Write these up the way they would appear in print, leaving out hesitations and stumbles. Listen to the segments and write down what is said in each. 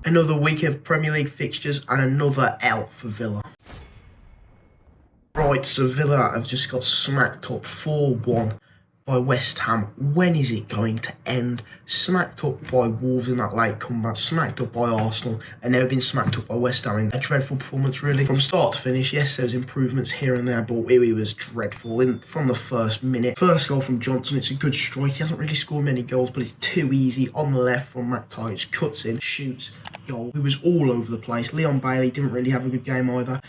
Another week of Premier League fixtures and another L for Villa. Right, so Villa have just got smacked up 4-1 by West Ham. When is it going to end? Smacked up by Wolves in that late comeback, smacked up by Arsenal, and now been smacked up by West Ham in a dreadful performance, really. From start to finish, yes, there was improvements here and there, but it was dreadful from the first minute. First goal from Johnson, it's a good strike. He hasn't really scored many goals, but it's too easy. On the left from McTighe, just cuts in, shoots, goal. It was all over the place. Leon Bailey didn't really have a good game either.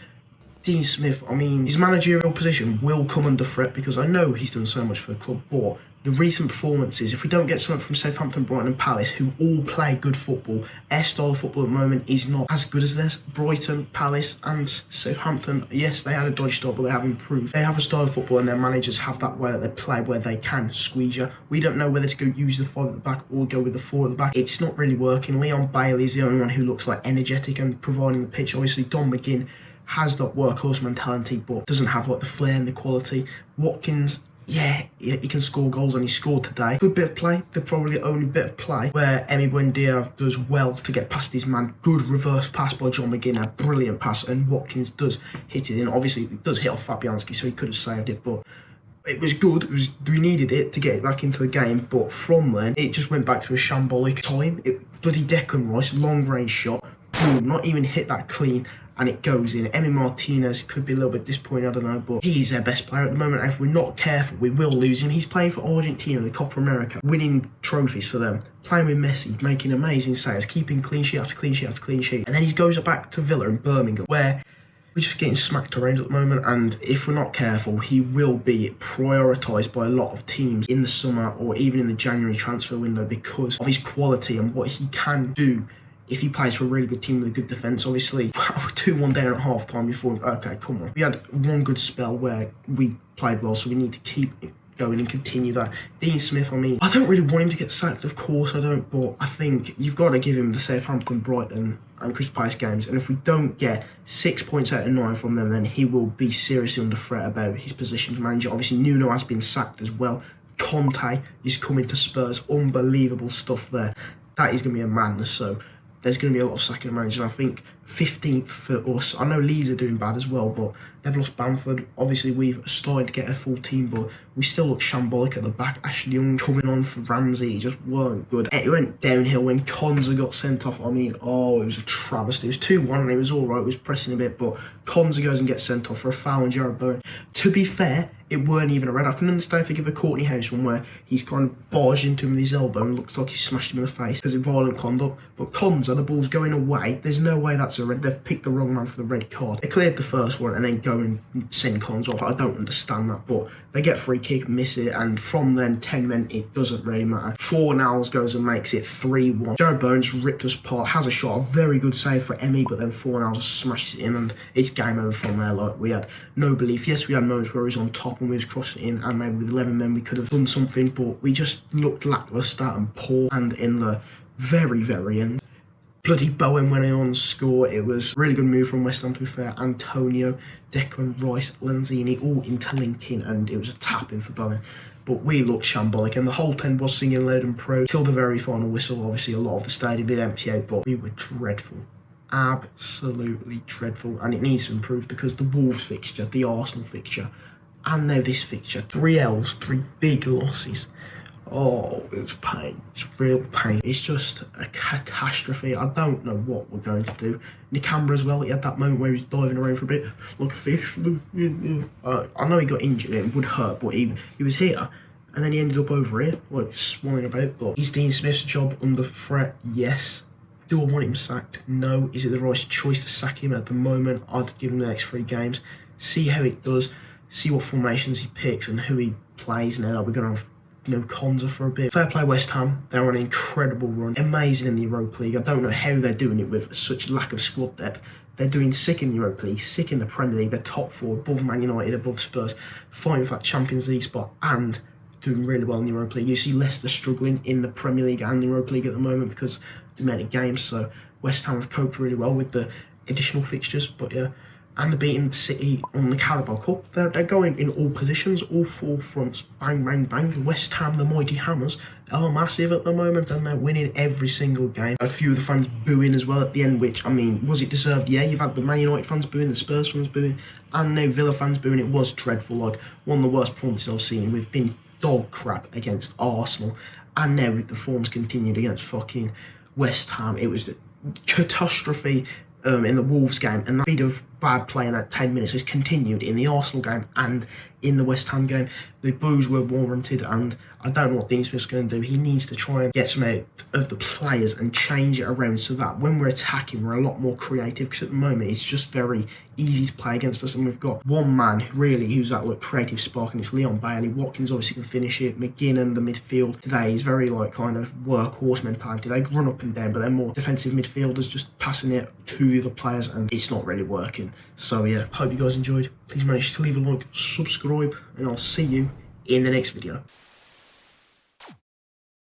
Dean Smith, I mean, his managerial position will come under threat because I know he's done so much for the club, but the recent performances, if we don't get something from Southampton, Brighton and Palace, who all play good football, their style of football at the moment is not as good as theirs. Brighton, Palace and Southampton, yes, they had a dodgy start, but they have improved. They have a style of football and their managers have that way that they play where they can squeeze you. We don't know whether to go use the 5 at the back or go with the 4 at the back. It's not really working. Leon Bailey is the only one who looks like energetic and providing the pitch. Obviously, Don McGinn has that workhorse mentality, but doesn't have like the flair and the quality. Watkins, yeah, he can score goals, and he scored today. Good bit of play. They're probably the only bit of play where Emi Buendia does well to get past his man. Good reverse pass by John McGinn, a brilliant pass, and Watkins does hit it in. Obviously, it does hit off Fabianski, so he could have saved it, but it was good. We needed it to get it back into the game, but from then, it just went back to a shambolic time. Bloody Declan Rice, long range shot, boom, not even hit that clean, and it goes in. Emi Martinez could be a little bit disappointing, I don't know, but he's their best player at the moment. If we're not careful, we will lose him. He's playing for Argentina in the Copa America, winning trophies for them, playing with Messi, making amazing saves, keeping clean sheet after clean sheet after clean sheet. And then he goes back to Villa in Birmingham, where we're just getting smacked around at the moment, and if we're not careful, he will be prioritised by a lot of teams in the summer or even in the January transfer window because of his quality and what he can do if he plays for a really good team with a good defence. Obviously, 2-1 down at half time before, okay, come on. We had one good spell where we played well, so we need to keep it going and continue that. Dean Smith, I mean, I don't really want him to get sacked, of course I don't, but I think you've got to give him the Southampton, Brighton and Crystal Palace games, and if we don't get 6 points out of 9 from them, then he will be seriously under threat about his position as manager. Obviously, Nuno has been sacked as well. Conte is coming to Spurs, unbelievable stuff there. That is going to be a madness, so there's going to be a lot of sacking of managers. And I think 15th for us. I know Leeds are doing bad as well, but they've lost Bamford. Obviously, we've started to get a full team, but we still look shambolic at the back. Ashley Young coming on for Ramsey, just weren't good. It went downhill when Konsa got sent off. I mean, oh, it was a travesty. It was 2-1 and it was all right. It was pressing a bit, but Konsa goes and gets sent off for a foul on Jared Bowen. To be fair, it weren't even a red. I can understand if they give the Courtney Hause one where he's kind of barged into him with his elbow and looks like he smashed him in the face because of violent conduct. But Konsa, the ball's going away. There's no way that's a red. They've picked the wrong man for the red card. They cleared the first one and then go and send Konsa off. I don't understand that, but they get free kick, miss it, and from then 10 men, it doesn't really matter. Fornals goes and makes it 3-1. Jared Bowen's ripped us apart, has a shot, a very good save for Emi, but then Fornals smashes it in and it's game over from there. Like, we had no belief. Yes, we had moments where he was on top and we was crossing it in, and maybe with 11 men we could have done something, but we just looked lacklustre and poor. And in the very, very end, bloody Bowen went in on to score. It was a really good move from West Ham, to be fair. Antonio, Declan Rice, Lanzini all interlinking, and it was a tap-in for Bowen. But we looked shambolic, and the whole 10 was singing loud and proud till the very final whistle. Obviously, a lot of the stadium did empty out, but we were dreadful. Absolutely dreadful, and it needs to improve because the Wolves fixture, the Arsenal fixture, and now this fixture, 3 L's, 3 big losses. Oh, it's pain. It's real pain. It's just a catastrophe. I don't know what we're going to do. Nicambra as well, he had that moment where he was diving around for a bit like a fish. I know he got injured, it would hurt, but he was here. And then he ended up over here, like swanning about. But is Dean Smith's job under threat? Yes. Do I want him sacked? No. Is it the right choice to sack him at the moment? I'd give him the next 3 games. See how it does. See what formations he picks and who he plays now that we're going to have Konsa for a bit. Fair play West Ham, they're on an incredible run, amazing in the Europa League. I don't know how they're doing it with such lack of squad depth. They're doing sick in the Europa League, sick in the Premier League. They're top 4, above Man United, above Spurs, fighting for that Champions League spot and doing really well in the Europa League. You see Leicester struggling in the Premier League and the Europa League at the moment because of the amount of games, so West Ham have coped really well with the additional fixtures, but yeah. and they're beating City on the Carabao Cup. They're going in all positions, all four fronts, bang, bang, bang. West Ham, the mighty Hammers, are massive at the moment, and they're winning every single game. A few of the fans booing as well at the end, which, I mean, was it deserved? Yeah, you've had the Man United fans booing, the Spurs fans booing, and now Villa fans booing. It was dreadful, like one of the worst performances I've seen. We've been dog crap against Arsenal, and now the form's continued against fucking West Ham. It was a catastrophe in the Wolves game, and that bit of bad play in that 10 minutes has continued in the Arsenal game and in the West Ham game. The boos were warranted, and I don't know what Dean Smith's going to do. He needs to try and get some out of the players and change it around so that when we're attacking, we're a lot more creative, because at the moment it's just very easy to play against us, and we've got one man really who's that creative spark, and it's Leon Bailey. Watkins obviously can finish it. McGinn, the midfield today, is very kind of workhorse mentality. They run up and down, but they're more defensive midfielders, just passing it to the players, and it's not really working. So yeah, hope you guys enjoyed. Please make sure to leave a like, subscribe, and I'll see you in the next video.